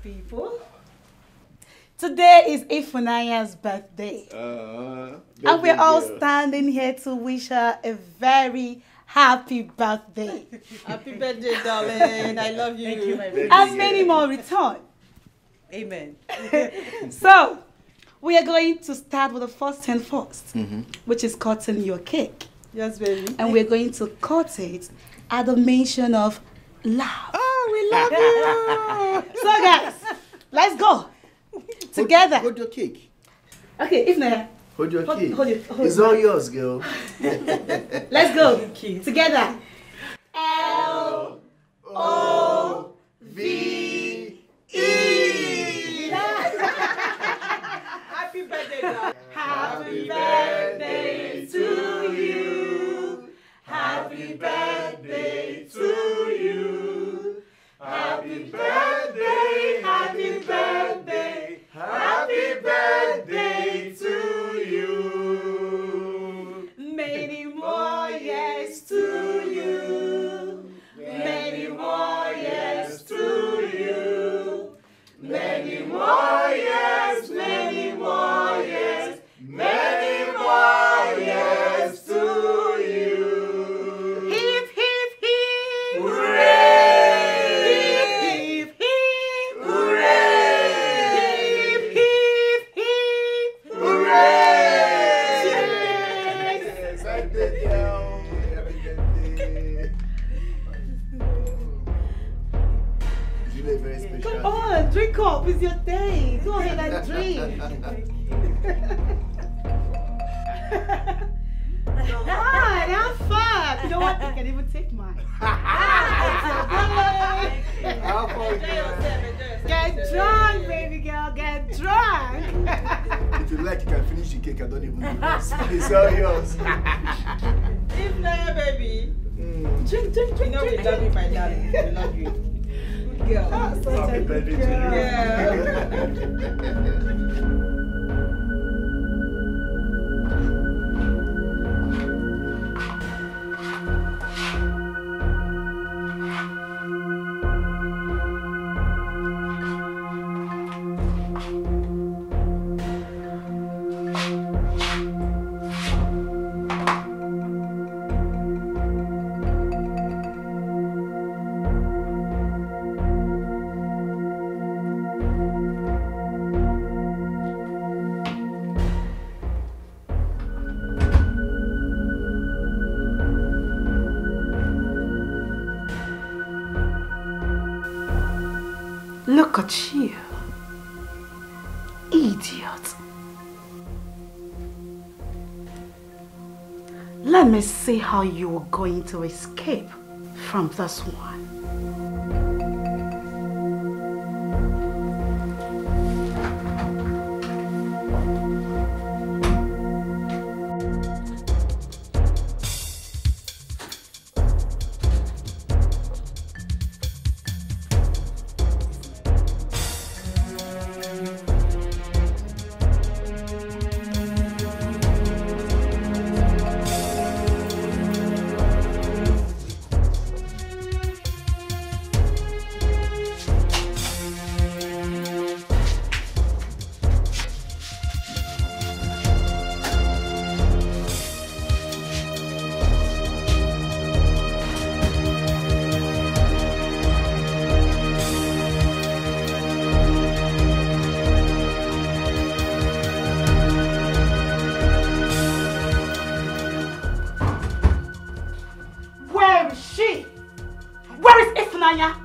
people. Today is Ifunaya's birthday. And we're all standing here to wish her a very happy birthday. Happy birthday, darling. I love you. Thank you, my baby. And many more return. Amen. So, we are going to start with the first thing first, which is cutting your cake. Yes, baby. And we're going to cut it at the mention of love. Oh, we love you. So, guys, let's go. Together. Hold your cake. Okay, Ifnaya. Hold your cake. Hold it. It's all yours, girl. Let's go. Together. L-O-V-E. Happy birthday, darling. Happy birthday to you. Happy birthday to you. Happy birthday, happy birthday, happy birthday to you. Many more years to you. Many more years to you. Many more years, many more years, many more years to you. Hip, hip, hip. Hooray! Hip, hip, hooray! Hip, hip, hip. Hooray! Yes, I did, girl. Happy birthday. You look very special. Come on, drink up. It's your day. Go ahead and drink. Come on, have fun. You know what? You can even take mine. How far you Get drunk, baby girl. Get drunk. If you like, you can finish the cake. I don't even do this. It's all yours. Ifnaya, baby. Drink, drink, You drink, know we drink. love you, my darling. We love you. Good girl. Happy birthday to Look at you. Idiot. Let me see how you are going to escape from this one. Where is she? Where is Ifunanya?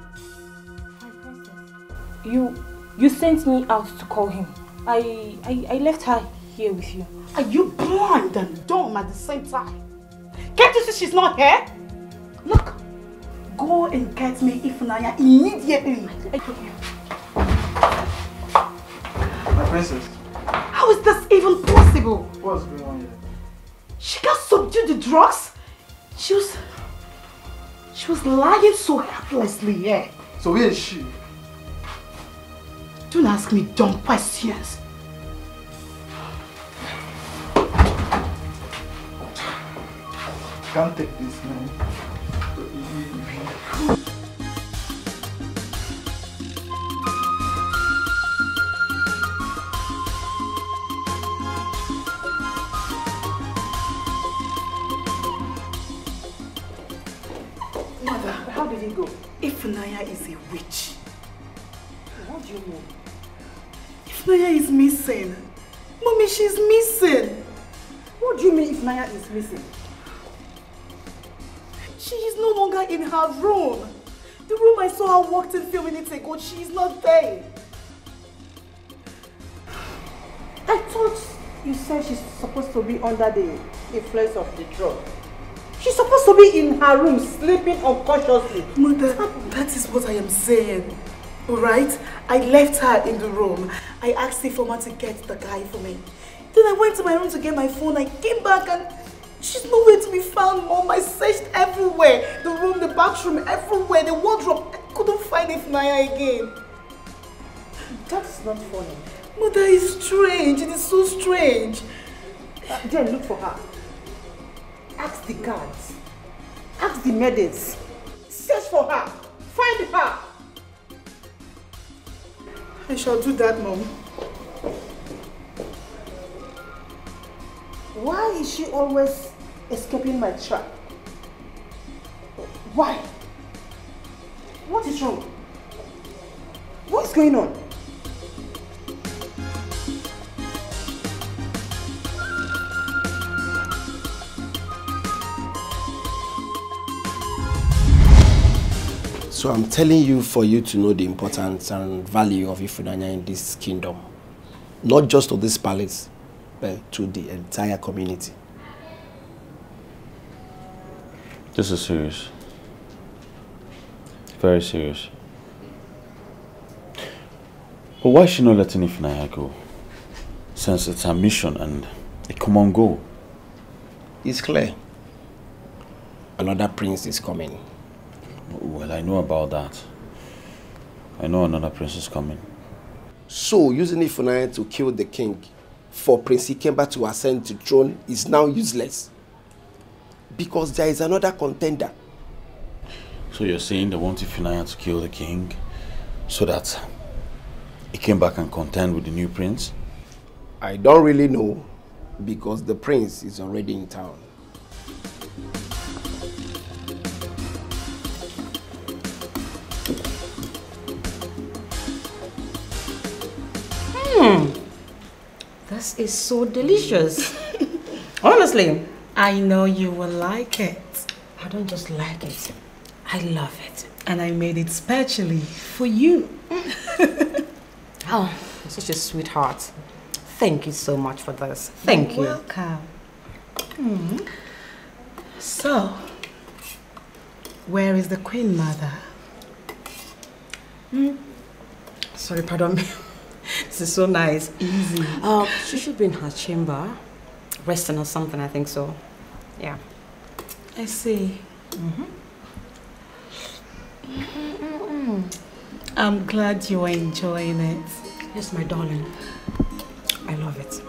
You sent me out to call him. I left her here with you. Are you blind and dumb at the same time? Can't you see she's not here? Look, go and get me Ifunanya immediately. My princess, How is this even possible? what's going on here? She can't subdue the drugs. She was lying so helplessly here. So where is she? Don't ask me dumb questions. Can't take this, man. Mother, How did it go? Ifunanya is a witch. What do you mean? Ifunanya is missing. Mommy, she's missing. What do you mean if Naya is missing? She is no longer in her room. The room I saw her walked in a few minutes ago, she is not there. I thought you said she's supposed to be under the influence of the drug. She's supposed to be in her room, sleeping unconsciously. Mother, that is what I am saying. Alright? I left her in the room. I asked the former to get the guy for me. Then I went to my room to get my phone. I came back and she's nowhere to be found, Mom. I searched everywhere. The room, the bathroom, everywhere, the wardrobe. I couldn't find Ifunanya again. That's not funny. Mother, it's strange. It is so strange. Then look for her. Ask the guards. Ask the medics. Search for her. Find her. I shall do that, Mom. Why is she always escaping my trap? Why? What is wrong? What's going on? So I'm telling you for you to know the importance and value of Ifunanya in this kingdom. Not just to this palace, but to the entire community. This is serious. Very serious. But why is she not letting Ifunanya go? Since it's her mission and a common goal. It's clear. Another prince is coming. Well, I know about that. I know another prince is coming. So, using Ifunanya to kill the king for Prince Ikemba to ascend to the throne is now useless. Because there is another contender. So you're saying they want Ifunanya to kill the king so that Ikemba can contend with the new prince? I don't really know because the prince is already in town. This is so delicious. Honestly, I know you will like it. I don't just like it. I love it. And I made it specially for you. Oh, such a sweetheart. Thank you so much for this. Thank you. Welcome. So, where is the Queen Mother? Sorry, pardon me. This is so nice. Easy. She should be in her chamber, resting or something, I think so. Yeah. I see. I'm glad you're enjoying it. Yes, my darling. I love it.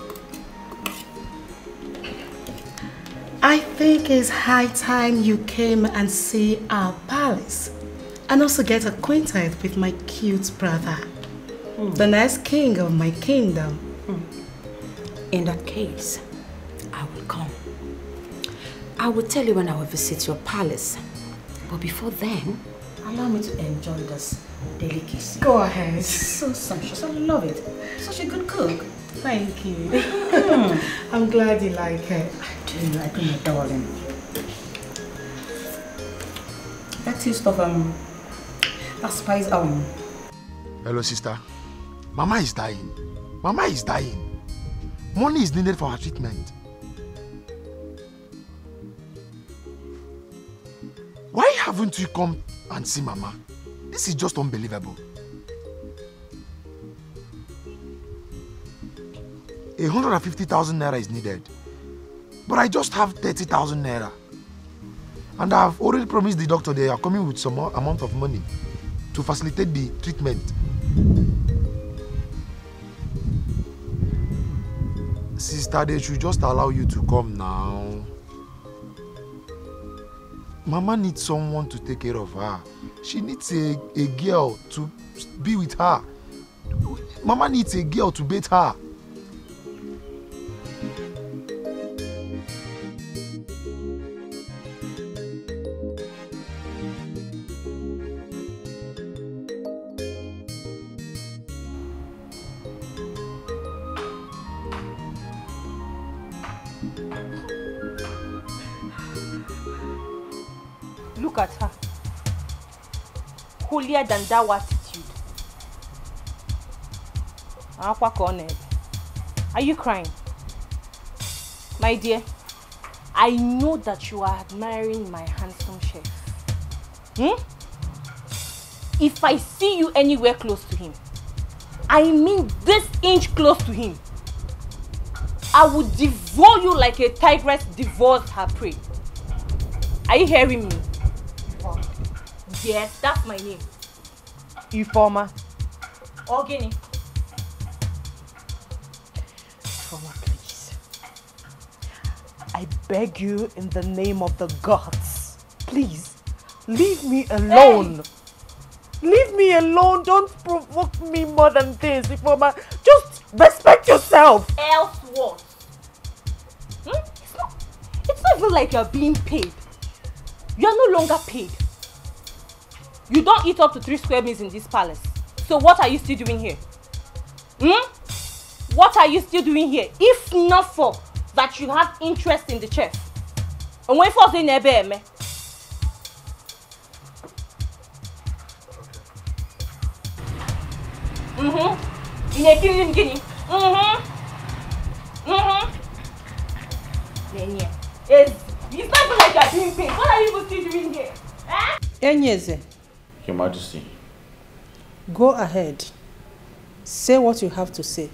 I think it's high time you came and see our palace and also get acquainted with my cute brother, the next king of my kingdom. In that case, I will come. I will tell you when I will visit your palace. But before then, allow me to enjoy this delicacy. Go ahead. It's so sumptuous. I love it. Such a good cook. Thank you. I'm glad you like it. I do, my darling. That taste of that spice Hello, sister. Mama is dying. Mama is dying. Money is needed for her treatment. Why haven't you come and see Mama? This is just unbelievable. 150,000 naira is needed. But I just have 30,000 naira. And I've already promised the doctor they are coming with some more amount of money to facilitate the treatment. Sister, they should just allow you to come now. Mama needs someone to take care of her. She needs a girl to be with her. Mama needs a girl to bathe her. Look at her. Holier than thou attitude. Are you crying? My dear, I know that you are admiring my handsome chef. If I see you anywhere close to him, I mean this inch close to him, I would devour you like a tigress devours her prey. Are you hearing me? Yes, that's my name. Ifeoma. Ogini. Ifeoma, please. I beg you in the name of the gods. Please, leave me alone. Hey. Leave me alone. Don't provoke me more than this, Ifeoma. Just respect yourself. Else what? It's not even like you're being paid. You're no longer paid. You don't eat up to 3 square meals in this palace. So what are you still doing here? What are you still doing here? If not for that you have interest in the chef. And when for the nebe. It's not even like you're being paid. What are you even still doing here? Enyeze. Your Majesty. Go ahead. Say what you have to say.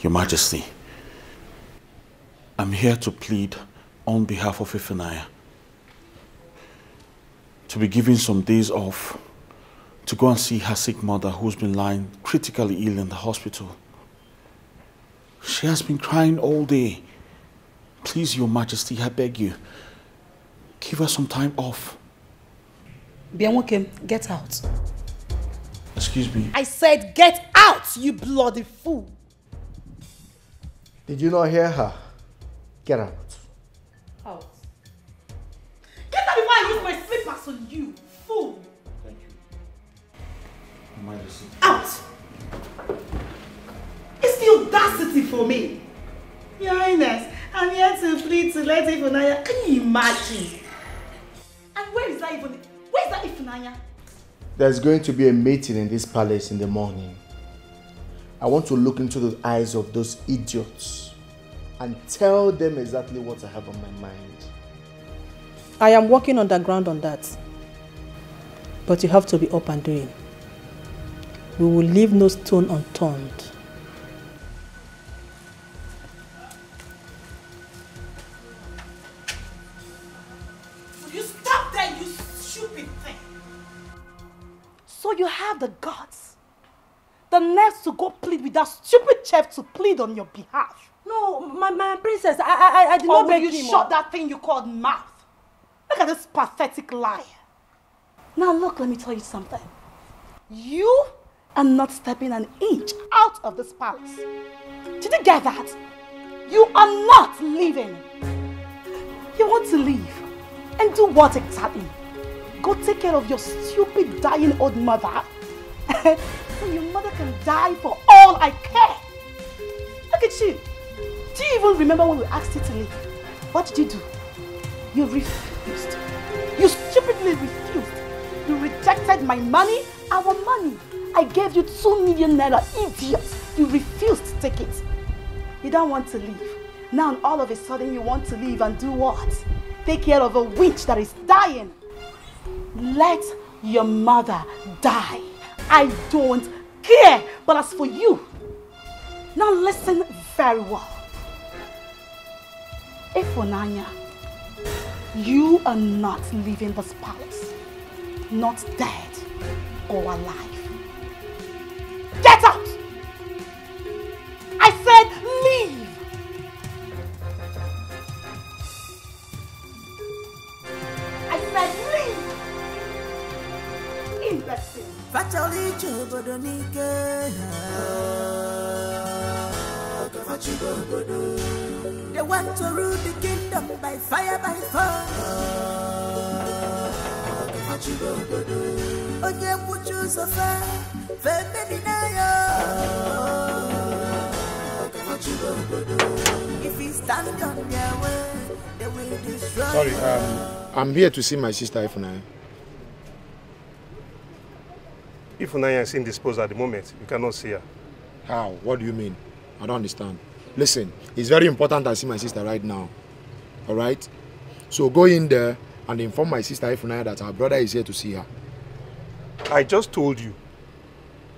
Your Majesty, I'm here to plead on behalf of Ifunanya to be given some days off to go and see her sick mother who's been lying critically ill in the hospital. She has been crying all day. Please, Your Majesty, I beg you, give her some time off. Bianwokem, get out. Excuse me? I said get out, you bloody fool. Did you not hear her? Get out. Out. Get out before I use my slippers on you, fool. Thank you. Your Majesty. Out. It's the audacity for me. Your Highness, I'm here to plead to let Ifunanya. Can you imagine? And where is that Ifunanya? There's going to be a meeting in this palace in the morning. I want to look into the eyes of those idiots and tell them exactly what I have on my mind. I am working underground on that. But you have to be up and doing. We will leave no stone unturned. Will you stop there, you stupid thing? So you have the guts, the nerve to go plead with that stupid chef to plead on your behalf. No, my princess, I did not beg you him. Shut that thing you called mouth. Look at this pathetic liar. Now look, let me tell you something. You are not stepping an inch out of this palace. Did you get that? You are not leaving. You want to leave. And do what exactly? Go take care of your stupid dying old mother. So your mother can die for all I care. Look at you. Do you even remember when we asked you to leave? What did you do? You refused. You stupidly refused. You rejected my money, our money. I gave you 2 million naira, idiot. You refused to take it. You don't want to leave. Now all of a sudden you want to leave and do what? Take care of a witch that is dying. Let your mother die. I don't care. But as for you, now listen very well. Ifunanya, you are not leaving this palace. Not dead or alive. Get out! I said leave! I said leave! Imbecile. They want to rule the kingdom by fire, by force. Onye muchu sofa, fembe dinayo. If you you stand on their way, they will destroy Sorry, you. I'm here to see my sister Ifunanya. Ifunanya is indisposed at the moment. You cannot see her. How? What do you mean? I don't understand. Listen, it's very important I see my sister right now. Alright? So go in there and inform my sister Ifunanya that her brother is here to see her. I just told you.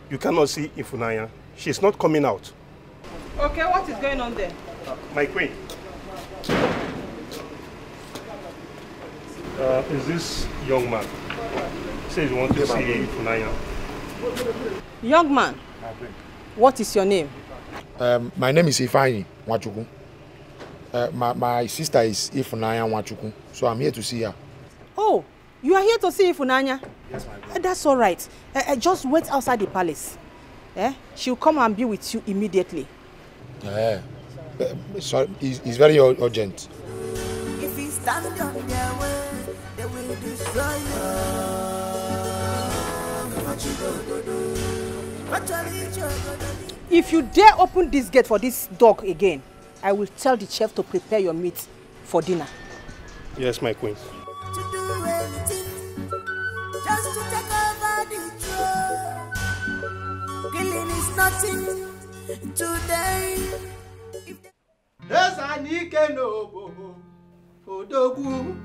You cannot see Ifunanya. She's not coming out. Okay, what is going on there? My queen. Is this young man? He says he wants to see Ifunanya. Young man, what is your name? My name is Ifeanyi Nwachukwu. My sister is Ifunanya Nwachukwu, so I'm here to see her. Oh, you are here to see Ifunanya? Yes, my queen. That's all right. Just wait outside the palace. She'll come and be with you immediately. Sorry, it's very urgent. If you stand on their way, they will destroy you. If you dare open this gate for this dog again, I will tell the chef to prepare your meat for dinner. Yes, my queen. To do anything, just to take over the throne. Killing is nothing today. Yes, I need to know. Odogwu,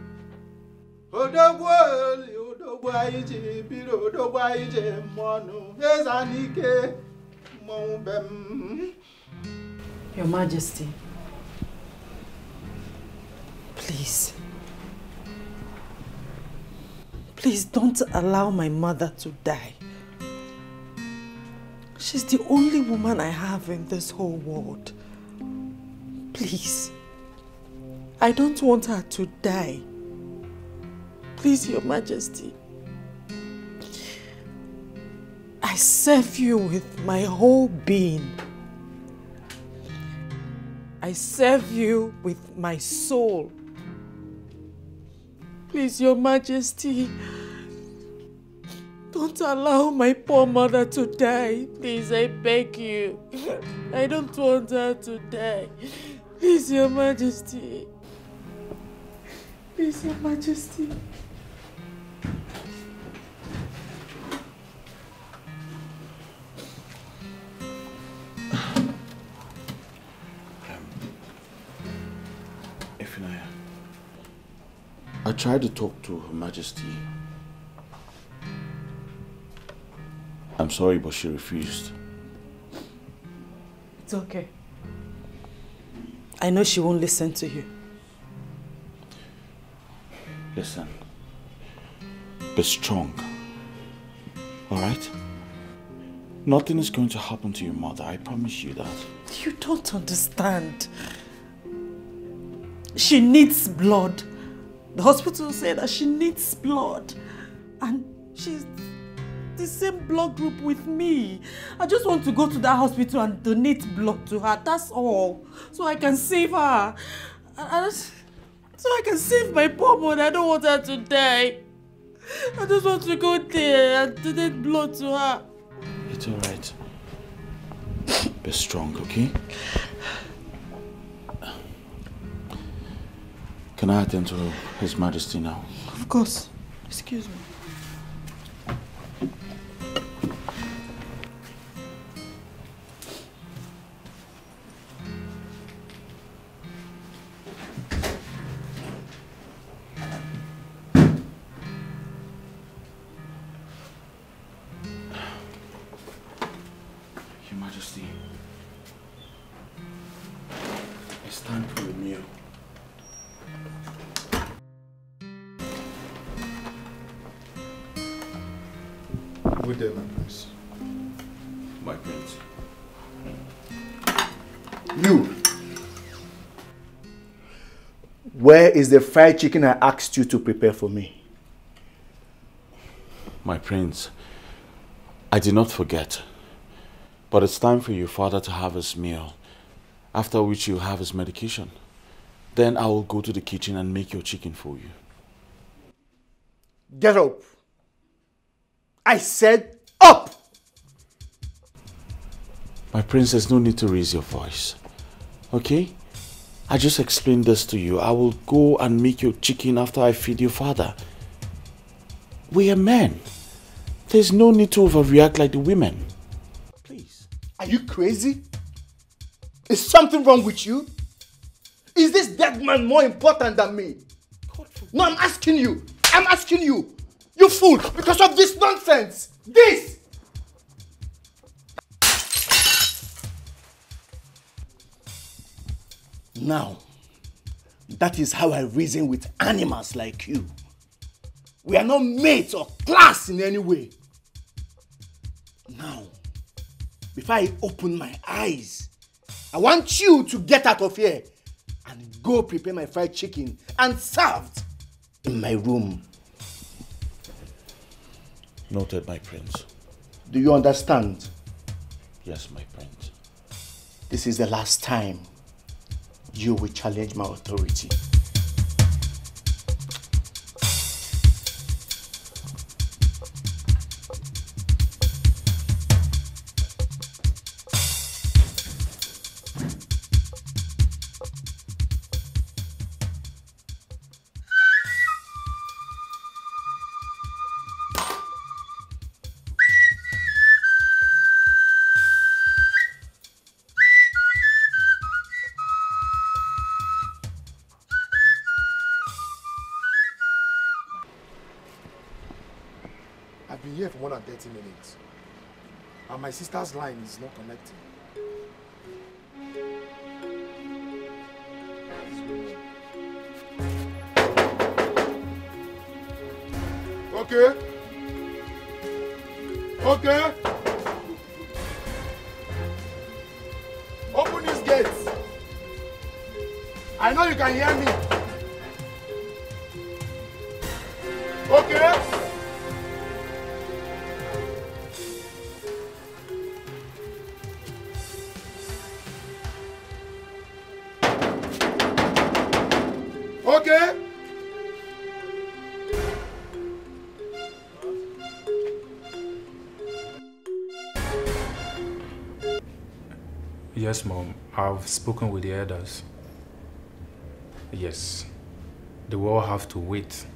Odogwu, Aiji, Biro, Odogwu, Aiji, Monu. Yes, I need to know. Your Majesty, please don't allow my mother to die. She's the only woman I have in this whole world. Please, I don't want her to die. Please, Your Majesty. I serve you with my whole being. I serve you with my soul. Please, Your Majesty, don't allow my poor mother to die. Please, I beg you. I don't want her to die. Please, Your Majesty. Please, Your Majesty. Ifunanya, I tried to talk to Her Majesty. I'm sorry, but she refused. It's okay. I know she won't listen to you. Listen, be strong, all right? Nothing is going to happen to your mother, I promise you that. You don't understand. She needs blood. The hospital said that she needs blood. And she's the same blood group with me. I just want to go to that hospital and donate blood to her. That's all. So I can save her. So I can save my poor mother. I don't want her to die. I just want to go there and donate blood to her. It's all right. Be strong, okay? Can I attend to His Majesty now? Of course. Excuse me. Your Majesty, it's time for the meal. Good day, my prince. My prince. You. Where is the fried chicken I asked you to prepare for me? My prince, I did not forget. But it's time for your father to have his meal, after which you'll have his medication. Then I will go to the kitchen and make your chicken for you. Get up. I said up! My prince, there's no need to raise your voice. Okay? I just explained this to you. I will go and make your chicken after I feed your father. We are men. There's no need to overreact like the women. Please. Are you crazy? Is something wrong with you? Is this dead man more important than me? No, I'm asking you. I'm asking you. You fool, because of this nonsense. This! Now, that is how I reason with animals like you. We are not mates or class in any way. Now, before I open my eyes, I want you to get out of here and go prepare my fried chicken and serve it in my room. Noted, my prince. Do you understand? Yes, my prince. This is the last time you will challenge my authority. I've been here for more than 30 minutes. And my sister's line is not connecting. Okay. Okay. Open these gates. I know you can hear me. Okay. Okay. Yes, Mom. I've spoken with the elders. Yes. They will have to wait.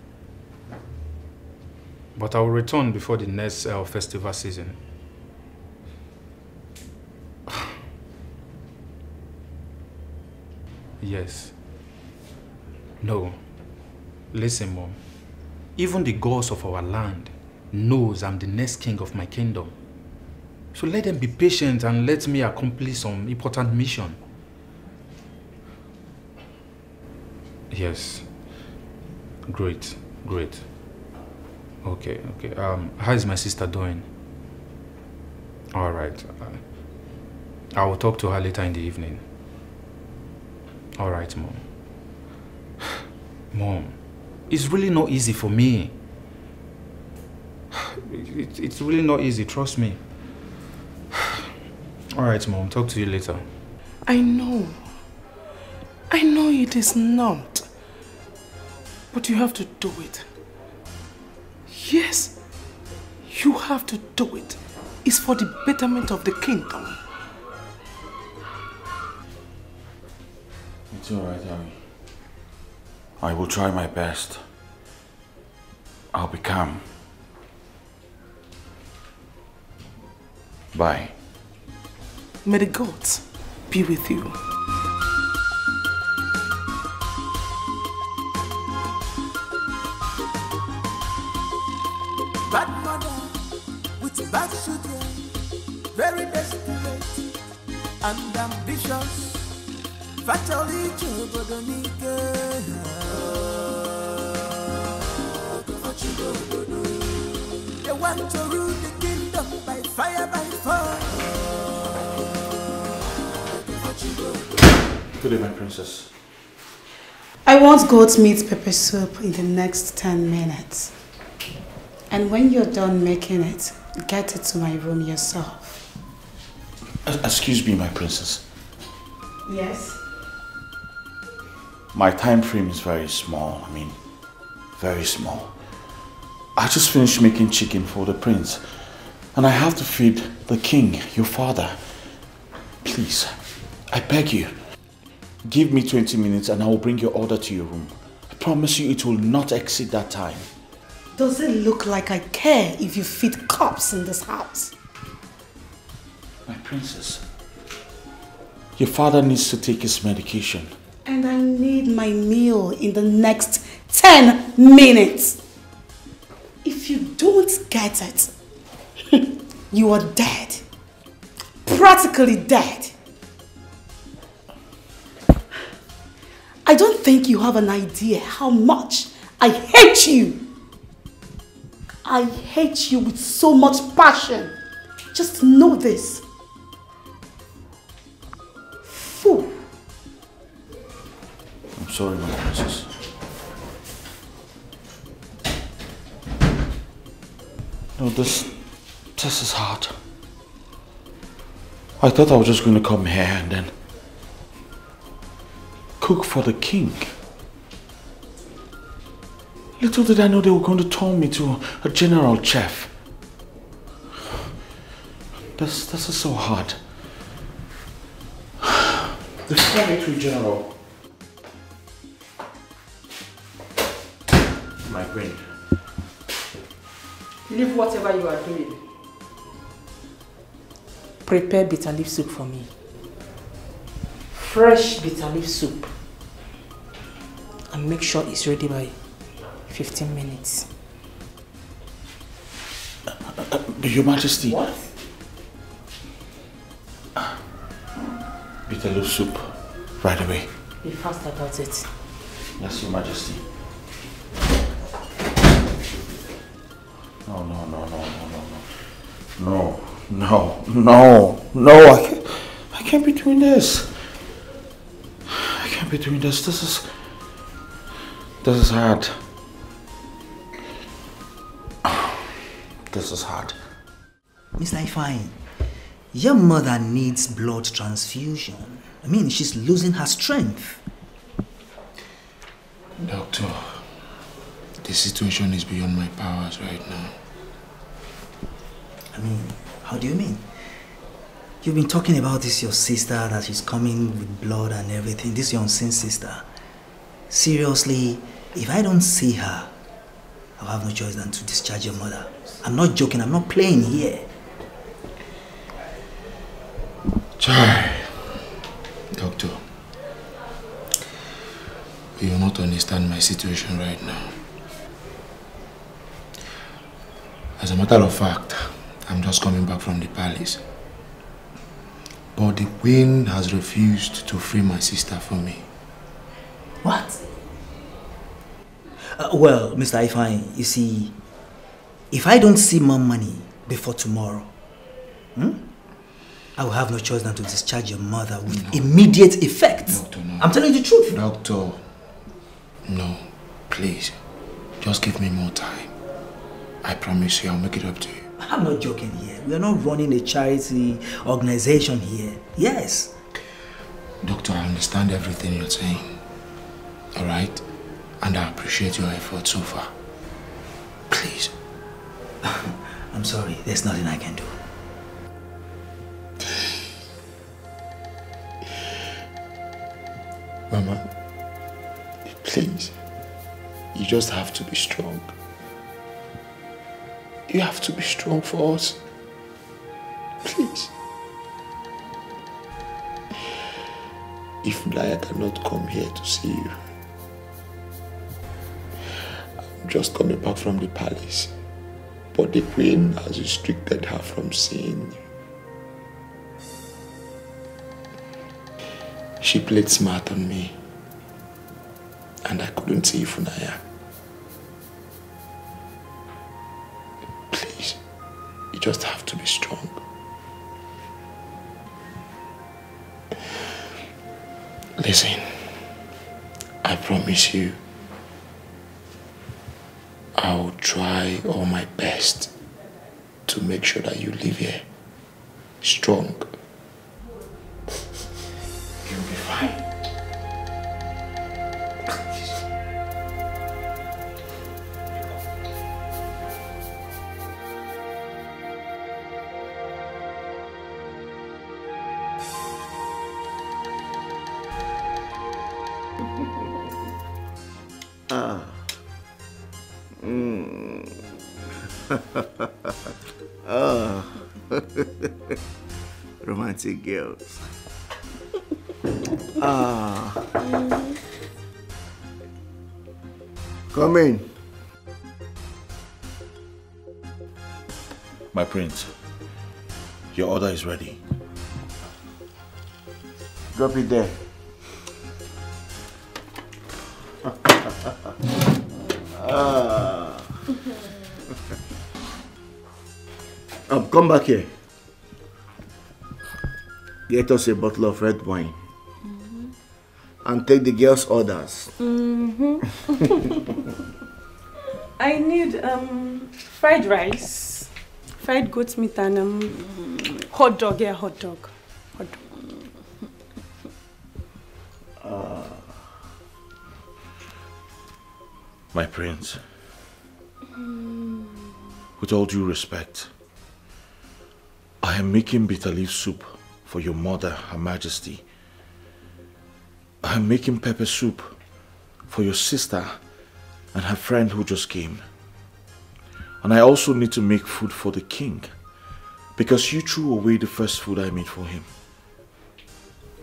But I will return before the next festival season. Yes. No. Listen, Mom. Even the gods of our land knows I'm the next king of my kingdom. So let them be patient and let me accomplish some important mission. Yes. Great. Great. Okay, okay. How is my sister doing? All right. I will talk to her later in the evening. All right, Mom. Mom, it's really not easy for me. It's really not easy, trust me. All right, Mom, talk to you later. I know it is not. But you have to do it. Yes, you have to do it. It's for the betterment of the kingdom. It's all right, Harry. I will try my best. I'll be calm. Bye. May the gods be with you. Bad mother with bad children, very desperate and ambitious. Fatally, they want to rule the kingdom by fire, by force. Good day, my princess. I want goat's meat pepper soup in the next 10 minutes. And when you're done making it, get it to my room yourself. Excuse me, my princess. Yes? My time frame is very small. I mean, very small. I just finished making chicken for the prince. And I have to feed the king, your father. Please, I beg you. Give me 20 minutes and I will bring your order to your room. I promise you it will not exceed that time. Does it look like I care if you feed cops in this house? My princess, your father needs to take his medication. And I need my meal in the next 10 minutes. If you don't get it, you are dead. Practically dead. I don't think you have an idea how much I hate you. I hate you with so much passion. Just know this. Fool. I'm sorry, my princess. No, this is hard. I thought I was just going to come here and then cook for the king. Little did I know they were going to turn me to a general chef. This is so hard. They turn me to a general. My queen. Leave whatever you are doing. Prepare bitter leaf soup for me. Fresh bitter leaf soup. And make sure it's ready by 15 minutes. Your Majesty. What? Bitter leaf soup. Right away. Be fast about it. Yes, Your Majesty. No, I can't be doing this. I can't be doing this. This is hard. This is hard. Mr. Ifeanyi, your mother needs blood transfusion. I mean, she's losing her strength. Doctor, the situation is beyond my powers right now. I mean, how do you mean? You've been talking about this, your sister, that she's coming with blood and everything. This your unseen sister. Seriously, if I don't see her, I'll have no choice than to discharge your mother. I'm not joking, I'm not playing here. Chai, doctor, you will not understand my situation right now. As a matter of fact, I'm just coming back from the palace. But the queen has refused to free my sister for me. What? Well, Mr. Ifeanyi, you see, if I don't see more money before tomorrow, I will have no choice than to discharge your mother with immediate effect. Doctor, no. I'm telling you the truth. Doctor, no, please, just give me more time. I promise you I'll make it up to you. I'm not joking here. We are not running a charity organization here. Yes. Doctor, I understand everything you're saying. All right? And I appreciate your effort so far. Please. I'm sorry. There's nothing I can do. Mama, please. You just have to be strong. You have to be strong for us. Please. If Naya cannot come here to see you, I'm just coming back from the palace. But the queen has restricted her from seeing you. She played smart on me. And I couldn't see Funaya. Please, you just have to be strong. Listen, I promise you, I'll try all my best to make sure that you live here strong. You'll be fine. Oh. Romantic girls. Come in. My prince, your order is ready. Drop it there. Come back here. Get us a bottle of red wine. And take the girls' orders. I need fried rice, fried goat meat, and hot dog. Yeah, hot dog. Hot dog. My prince, with all due respect, I am making bitter leaf soup for your mother, Her Majesty. I am making pepper soup for your sister and her friend who just came. And I also need to make food for the king, because you threw away the first food I made for him.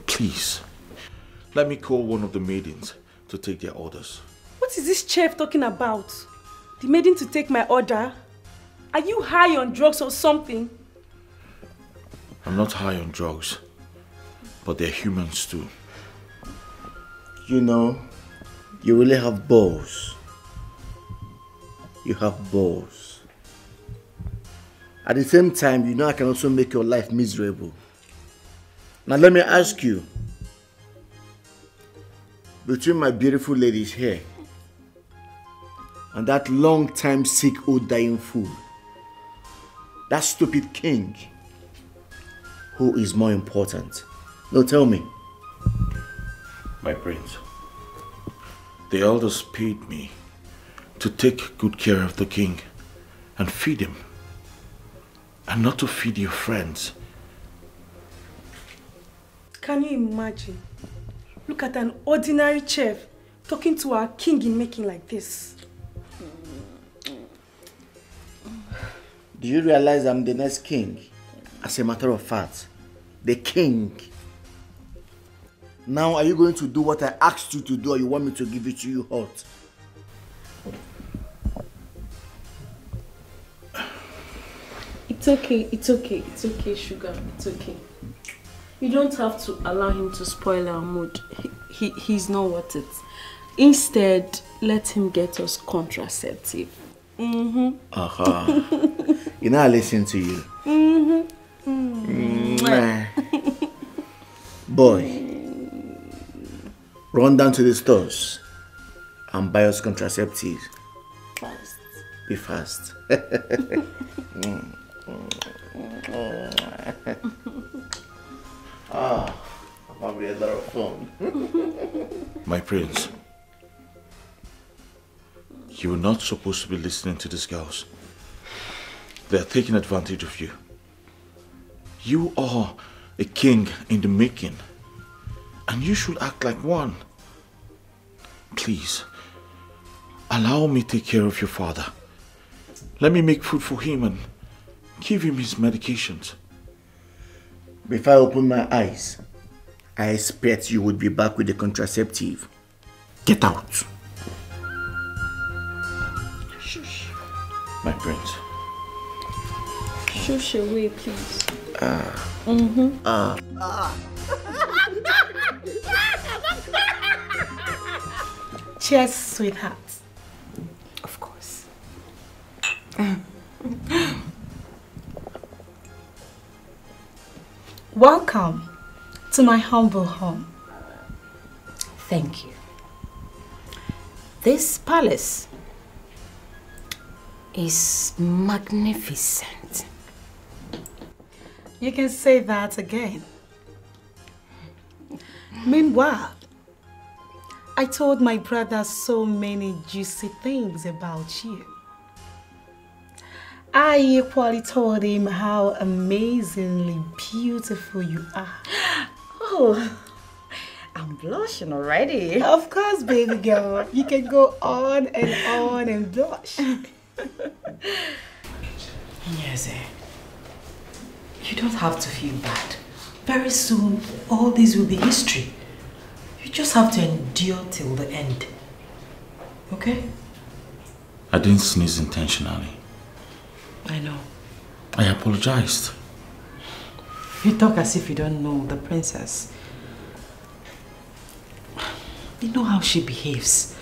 Please, let me call one of the maidens to take their orders. What is this chef talking about? The maiden to take my order? Are you high on drugs or something? I'm not high on drugs, but they're humans too. You know, you really have balls. You have balls. At the same time, you know I can also make your life miserable. Now let me ask you, between my beautiful ladies here and that long-time sick old dying fool, that stupid king, who is more important? No, tell me. My prince, the elders paid me to take good care of the king and feed him, and not to feed your friends. Can you imagine? Look at an ordinary chef talking to our king in making like this. Do you realize I'm the next king? As a matter of fact, the king. Now, are you going to do what I asked you to do, or you want me to give it to you hot? It's okay, sugar, it's okay. You don't have to allow him to spoil our mood. He's not worth it. Instead, let him get us contraceptive. You know I listen to you. Boy, run down to the stores and buy us contraceptives. Fast. Be fast. That'll be a lot of fun. My prince, you were not supposed to be listening to these girls. They are taking advantage of you. You are a king in the making, and you should act like one. Please, allow me to take care of your father. Let me make food for him and give him his medications. Before I open my eyes, I expect you would be back with the contraceptive. Get out. Shush. My prince. Shush away, please. Cheers, sweetheart. Of course. Welcome to my humble home. Thank you. This palace is magnificent. You can say that again. Meanwhile, I told my brother so many juicy things about you. I equally told him how amazingly beautiful you are. Oh, I'm blushing already. Of course, baby girl. You can go on and blush. Yes, you don't have to feel bad. Very soon, all this will be history. You just have to endure till the end. Okay? I didn't sneeze intentionally. I know. I apologized. You talk as if you don't know the princess. You know how she behaves.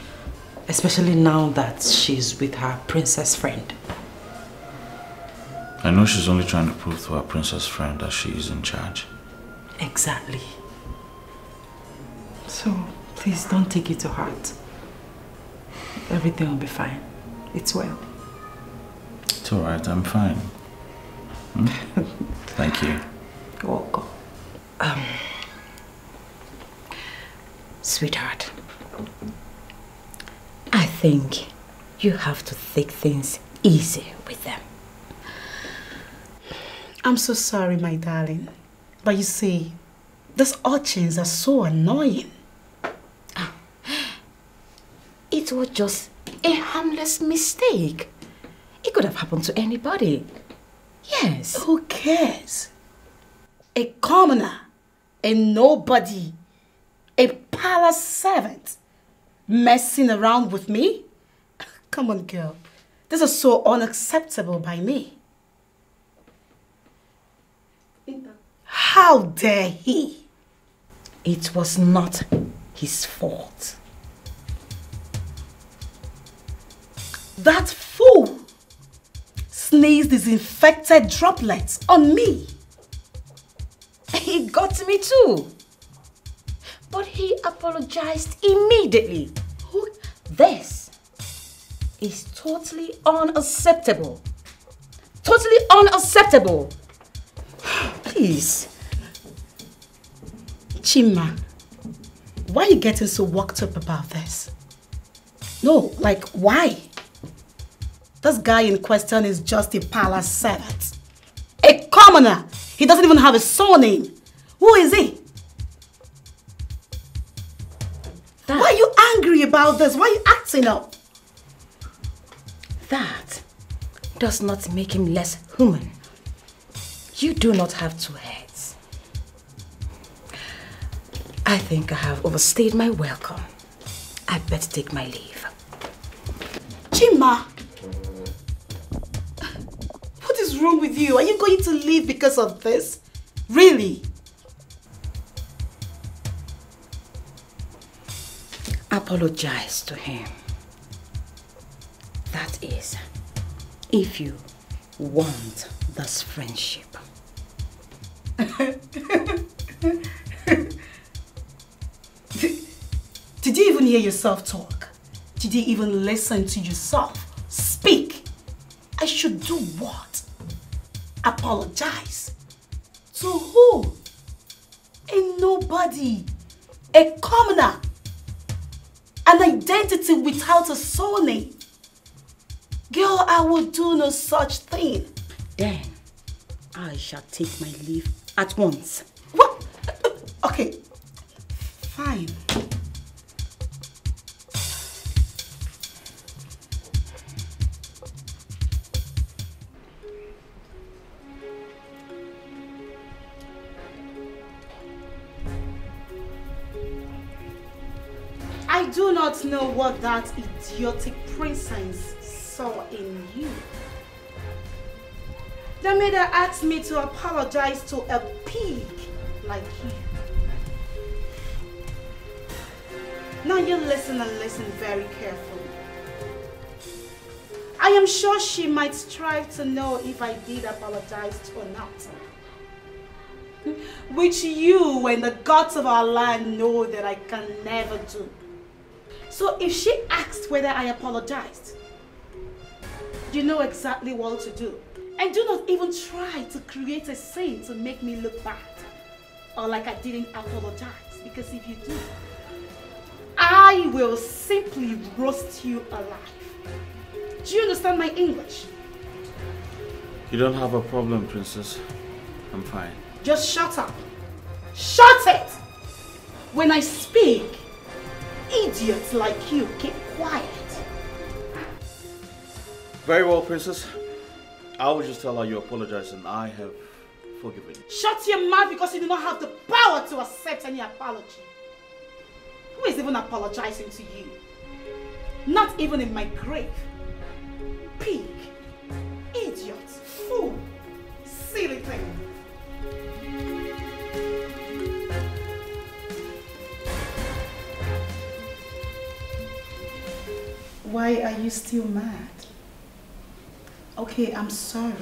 Especially now that she's with her princess friend. I know she's only trying to prove to her princess friend that she is in charge. Exactly. So, please don't take it to heart. Everything will be fine. It's well. It's alright, I'm fine. Thank you. You're welcome. Sweetheart, I think you have to take things easy with them. I'm so sorry, my darling. But you see, these urchins are so annoying. It was just a harmless mistake. It could have happened to anybody. Yes. Who cares? A commoner, a nobody, a palace servant messing around with me? Come on, girl. This is so unacceptable by me. How dare he? It was not his fault. That fool sneezed his infected droplets on me. It got me too. But he apologized immediately. This is totally unacceptable. Totally unacceptable. Please. Chima, why are you getting so worked up about this? No, like, why? This guy in question is just a palace servant. A commoner. He doesn't even have a surname. Who is he? Why are you angry about this? Why are you acting up? That does not make him less human. You do not have two heads. I think I have overstayed my welcome. I better take my leave. Chima! What is wrong with you? Are you going to leave because of this? Really? Apologize to him. That is, if you want this friendship. Did you even hear yourself talk? Did you even listen to yourself speak? I should do what? Apologize? To who? A nobody. A commoner. An identity without a surname. Girl, I will do no such thing. Then, I shall take my leave at once. What? Okay, fine. I do not know what that idiotic princess saw in you. That made her ask me to apologize to a pig like you. Now you listen and listen very carefully. I am sure she might strive to know if I did apologize or not. Which you and the gods of our land know that I can never do. So if she asked whether I apologized, you know exactly what to do. And do not even try to create a scene to make me look bad. Or like I didn't apologize. Because if you do, I will simply roast you alive. Do you understand my English? You don't have a problem, princess. I'm fine. Just shut up. Shut it! When I speak, idiots like you keep quiet. Very well, Princess. I will just tell her you apologize and I have forgiven you. Shut your mouth because you do not have the power to accept any apology. Who is even apologizing to you? Not even in my grave. Pig, idiot, fool, silly thing. Why are you still mad? Okay, I'm sorry.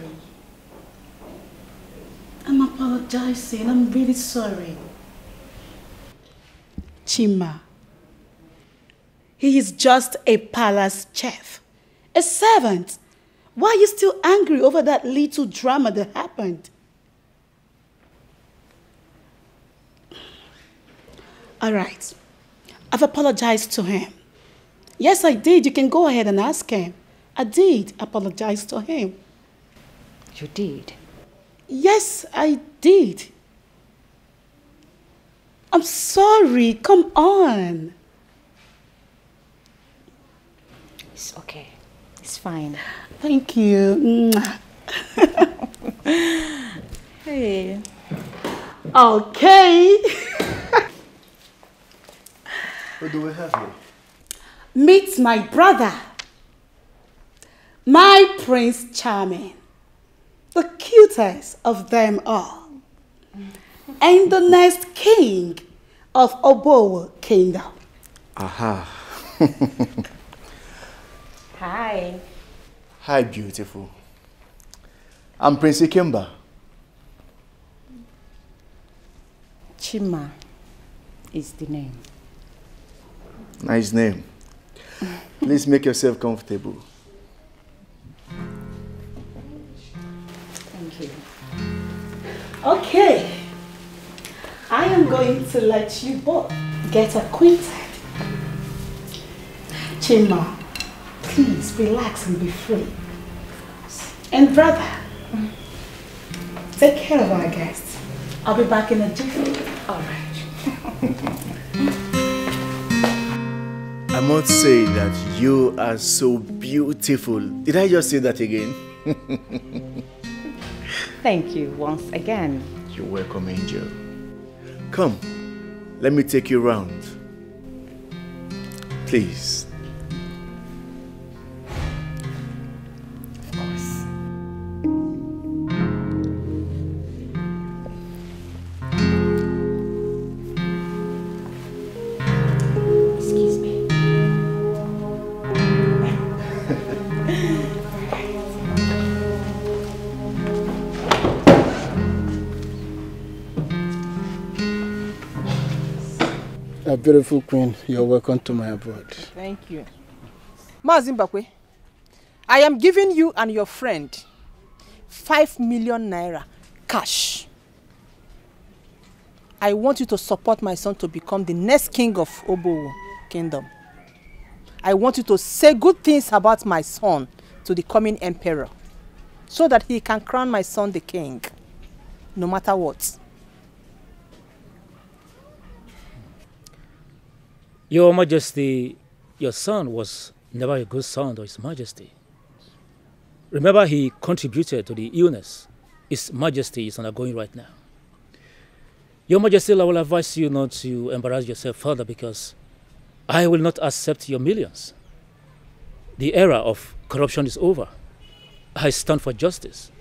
I'm apologizing. I'm really sorry. Chima. He is just a palace chef. A servant. Why are you still angry over that little drama that happened? All right. I've apologized to him. Yes, I did. You can go ahead and ask him. I did apologize to him. You did? Yes, I did. I'm sorry. Come on. It's okay. It's fine. Thank you. Hey. Okay. What do we have here? Meet my brother. My Prince Charming. The cutest of them all. And the next king of Obowo Kingdom. Aha. Hi. Hi, beautiful. I'm Prince Ikemba. Chima is the name. Nice name. Please make yourself comfortable. Thank you. Okay. I am going to let you both get acquainted. Chima, please relax and be free. And brother, take care of our guests. I'll be back in a jiffy. All right. I must say that you are so beautiful. Did I just say that again? Thank you once again. You're welcome, Angel. Come, let me take you round. Please. Of course. Excuse me. A beautiful queen, you're welcome to my abode. Thank you. Mazi Mbakwe, I am giving you and your friend 5 million naira cash. I want you to support my son to become the next king of Obowo Kingdom. I want you to say good things about my son to the coming emperor so that he can crown my son the king, no matter what. Your Majesty, your son was never a good son to His Majesty. Remember, he contributed to the illness His Majesty is undergoing right now. Your Majesty, I will advise you not to embarrass yourself further because I will not accept your millions. The era of corruption is over. I stand for justice.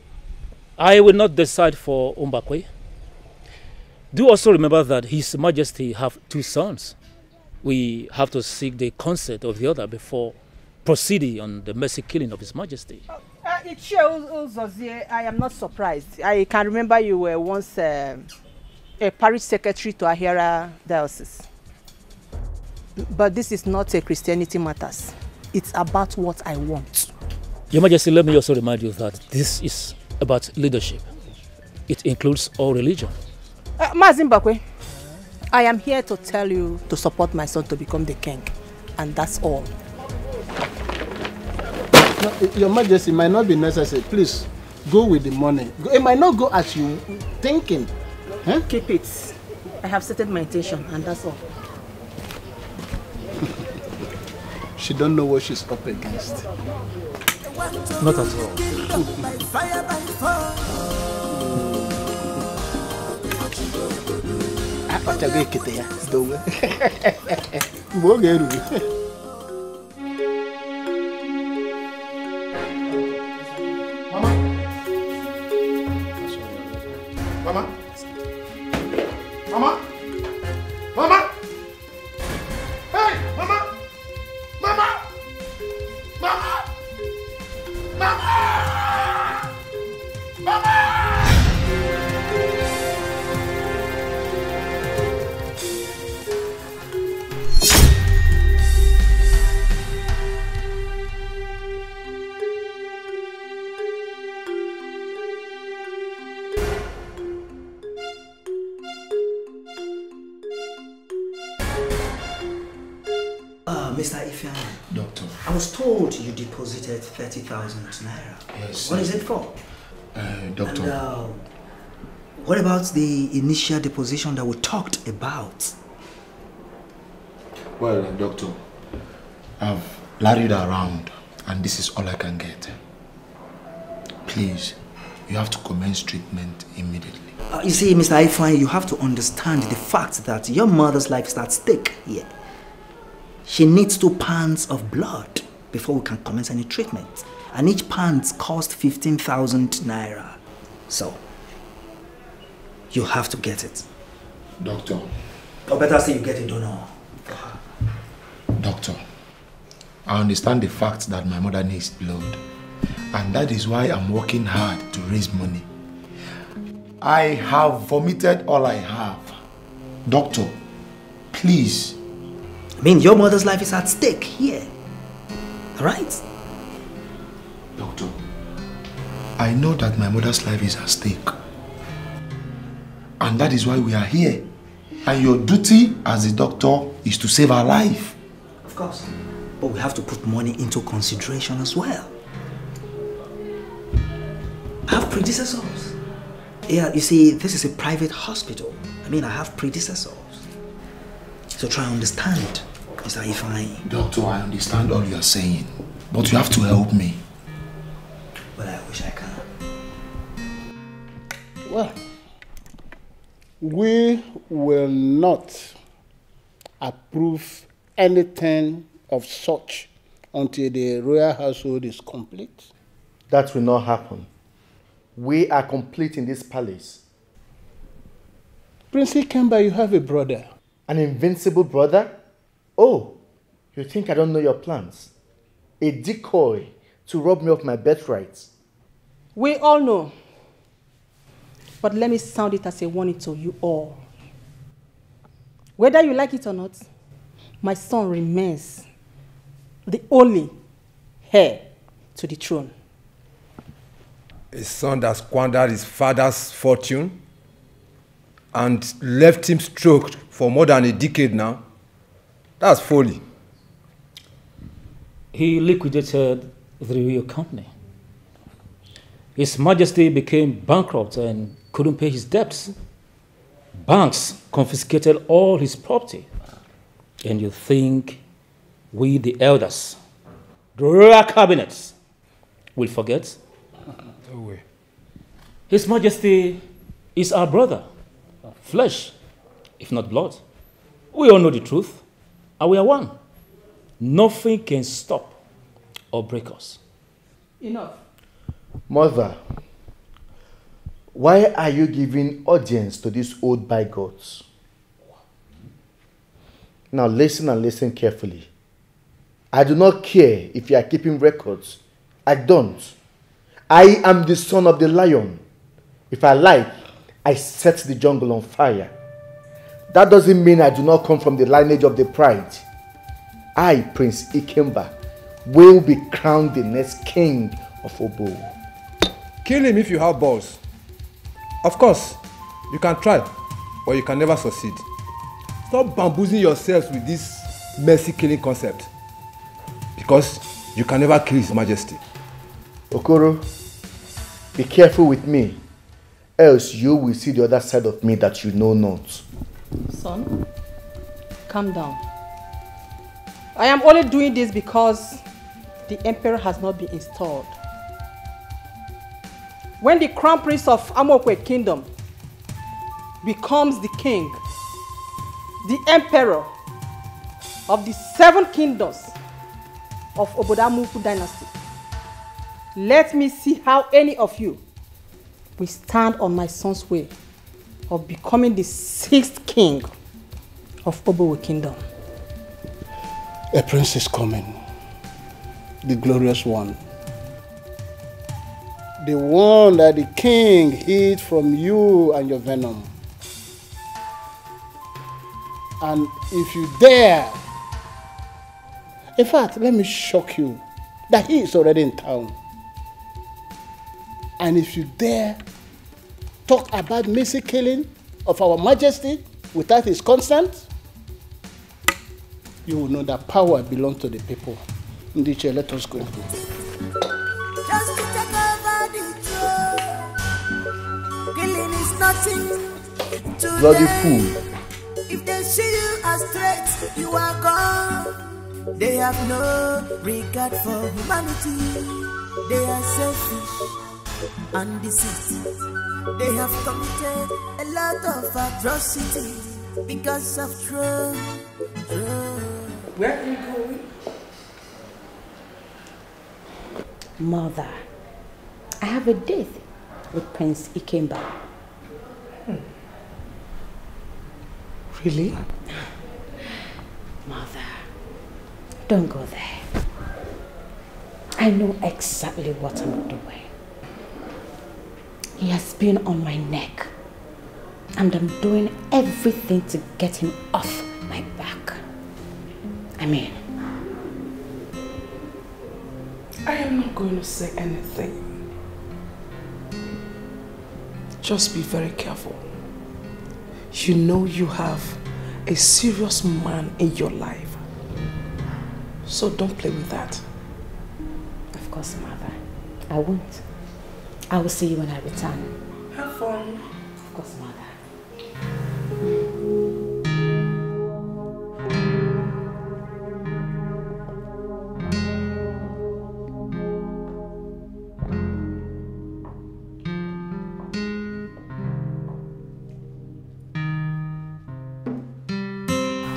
I will not decide for Mbakwe. Do also remember that His Majesty have 2 sons. We have to seek the consent of the other before proceeding on the mercy killing of His Majesty. I am not surprised. I can remember you were once a parish secretary to Ahira Diocese. But this is not a Christianity matters. It's about what I want. Your Majesty, let me also remind you that this is about leadership. It includes all religion. Mazi Mbakwe, I am here to tell you to support my son to become the king. And that's all. No, Your Majesty, it might not be necessary. Please, go with the money. It might not go as you thinking. Huh? Keep it. I have stated my intention, and that's all. She don't know what she's up against. Not at all. Mama? Mama? Mama? Hey, Mama! Mama! Mama! Mama! Mama! Mr. Ifeanyi. Doctor. I was told you deposited 30,000 naira. Yes. What is it for? Doctor. And, what about the initial deposition that we talked about? Well, doctor, I've larried around and this is all I can get. Please, you have to commence treatment immediately. You see, Mr. Ifeanyi, you have to understand the fact that your mother's life is at stake here. She needs 2 pints of blood before we can commence any treatment. And each pint costs 15,000 naira. So, you have to get it. Doctor. Or better say you get a donor. Doctor, I understand the fact that my mother needs blood. And that is why I'm working hard to raise money. I have vomited all I have. Doctor, please. I mean, your mother's life is at stake here. Right? Doctor, I know that my mother's life is at stake. And that is why we are here. And your duty as a doctor is to save her life. Of course. But we have to put money into consideration as well. I have predecessors. Yeah, you see, this is a private hospital. I mean, I have predecessors. So try and understand, Mr. Ifeanyi. Doctor, I understand all you are saying. But you have to help me. But I wish I can. Well, we will not approve anything of such until the royal household is complete. That will not happen. We are complete in this palace. Prince Ikemba, you have a brother. An invincible brother? Oh, you think I don't know your plans? A decoy to rob me of my birthright. We all know. But let me sound it as a warning to you all. Whether you like it or not, my son remains the only heir to the throne. A son that squandered his father's fortune and left him stroked for more than a decade now. That's folly. He liquidated the real company. His Majesty became bankrupt and couldn't pay his debts. Banks confiscated all his property. And you think we, the elders, the royal cabinets, will forget? No way. His Majesty is our brother, flesh, if not blood. We all know the truth, and we are one. Nothing can stop or break us. Enough. Mother, why are you giving audience to these old bigots? Now listen and listen carefully. I do not care if you are keeping records. I don't. I am the son of the lion. If I like, I set the jungle on fire. That doesn't mean I do not come from the lineage of the pride. I, Prince Ikemba, will be crowned the next king of Obo. Kill him if you have balls. Of course, you can try, but you can never succeed. Stop bamboozling yourselves with this mercy killing concept. Because you can never kill His Majesty. Okoro, be careful with me, else you will see the other side of me that you know not. Son, calm down. I am only doing this because the emperor has not been installed. When the crown prince of Amokwe kingdom becomes the king, the emperor of the 7 kingdoms of Obodamuku dynasty, let me see how any of you will stand on my son's way of becoming the 6th king of Obowe kingdom. A prince is coming, the glorious one. The one that the king hid from you and your venom. And if you dare, in fact, let me shock you that he is already in town. And if you dare talk about mercy killing of our majesty without his consent, you will know that power belongs to the people. Ndiche, let us go. Just to take over the throne. Killing is nothing to Bloody them. fool. If they see you as threats, you are gone. They have no regard for humanity. They are selfish and deceit. They have committed a lot of atrocities because of throne. Where are you going? Mother, I have a date with Prince Ikemba. Really? Mother, don't go there. I know exactly what I'm doing. He has been on my neck, and I'm doing everything to get him off my back. I mean, I am not going to say anything. Just be very careful. You know you have a serious man in your life. So don't play with that. Of course, Mother. I won't. I will see you when I return. Have fun. Of course, Mother.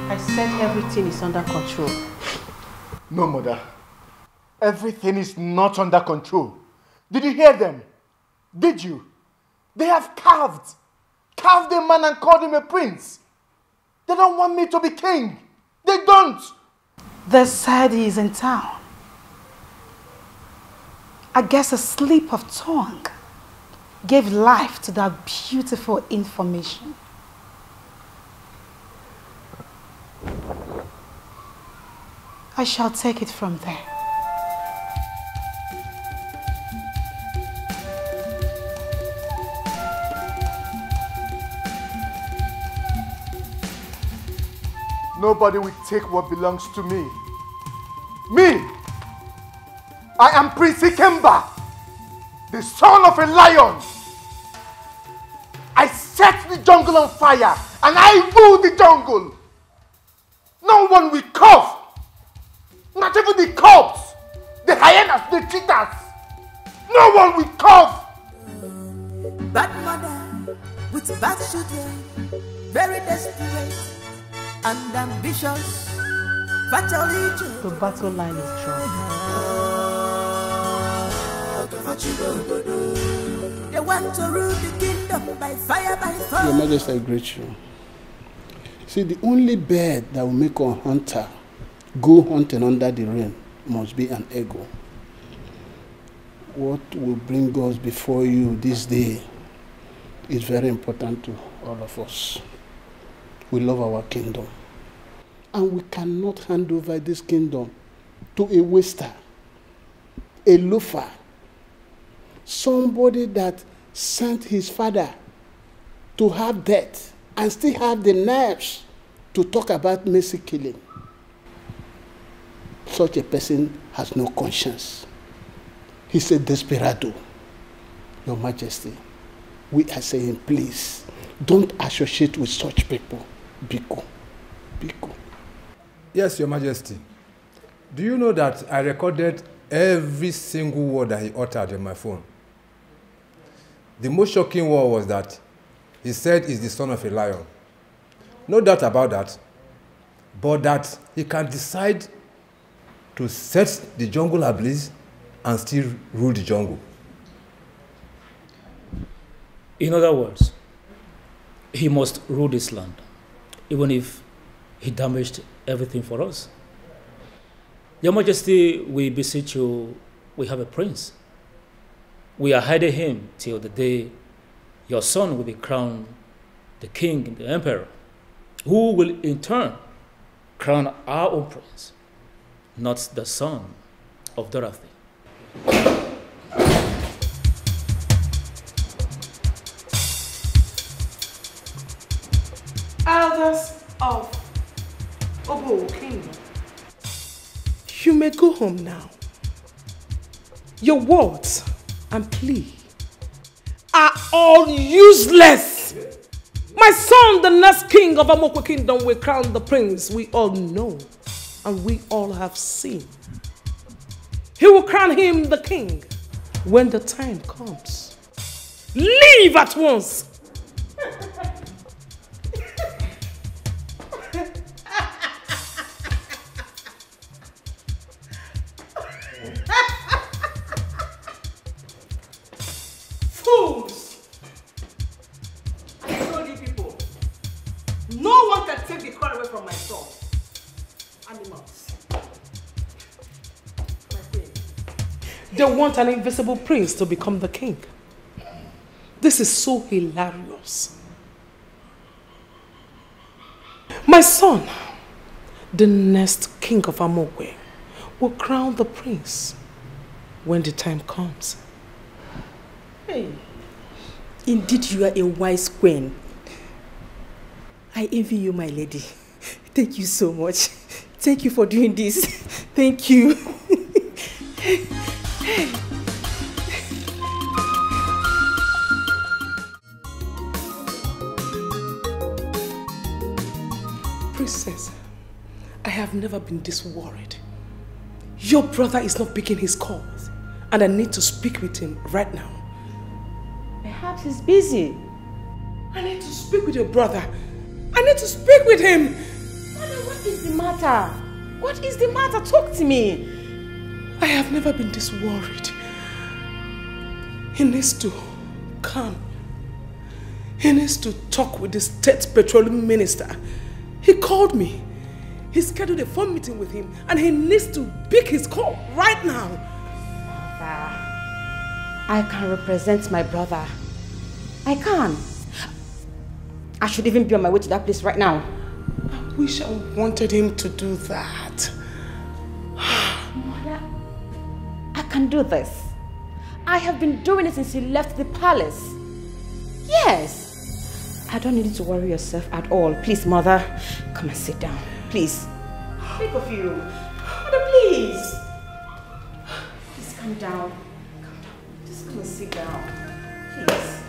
I said everything is under control. No, Mother. Everything is not under control. Did you hear them? Did you? They have carved a man and called him a prince. They don't want me to be king. They don't. They said he is in town. I guess a slip of tongue gave life to that beautiful information. I shall take it from there. Nobody will take what belongs to me. Me! I am Prince Ikemba, the son of a lion. I set the jungle on fire and I rule the jungle. No one will cough. Not even the corpse, the hyenas, the cheetahs. No one will cough. Bad mother with bad children, very desperate and ambitious. The battle line is drawn. They want to rule the kingdom by fire, by force. Your Majesty, I greet you. See, the only bird that will make a hunter go hunting under the rain must be an eagle. What will bring us before you this day is very important to all of us. We love our kingdom. And we cannot hand over this kingdom to a waster, a loafer, somebody that sent his father to have death and still have the nerves to talk about mercy killing. Such a person has no conscience. He's a desperado. Your Majesty, we are saying, please, don't associate with such people. Biko. Biko. Yes, Your Majesty. Do you know that I recorded every single word that he uttered on my phone? The most shocking word was that he said he's the son of a lion. No doubt about that. But that he can decide to set the jungle ablaze and still rule the jungle. In other words, he must rule this land, even if he damaged everything for us. Your Majesty, we beseech you, we have a prince. We are hiding him till the day your son will be crowned the king and the emperor, who will in turn crown our own prince, not the son of Dorothy. Elders of Obo Kingdom, you may go home now. Your words and plea are all useless. My son, the next king of Amokwe Kingdom, will crown the prince we all know and we all have seen. He will crown him the king when the time comes. Leave at once. Fools! I told you people, no one can take the crown away from my son. Animals. They want an invisible prince to become the king. This is so hilarious. My son, the next king of Amokwe, will crown the prince when the time comes. Hey, indeed you are a wise queen. I envy you, my lady. Thank you so much. Thank you for doing this. Thank you. Princess, I have never been this worried. Your brother is not picking his calls, and I need to speak with him right now. Perhaps he's busy. I need to speak with your brother. I need to speak with him. Mother, what is the matter? What is the matter? Talk to me. I have never been this worried. He needs to come. He needs to talk with the State Petroleum Minister. He called me. He scheduled a phone meeting with him and he needs to pick his call right now. Mother, I can represent my brother. I can. I should even be on my way to that place right now. I wish I wanted him to do that. Mother, I can do this. I have been doing it since you left the palace. Yes. I don't need you to worry yourself at all. Please, Mother, come and sit down. Please. Think of you. Mother, please. Please calm down. Calm down. Just come and sit down. Please.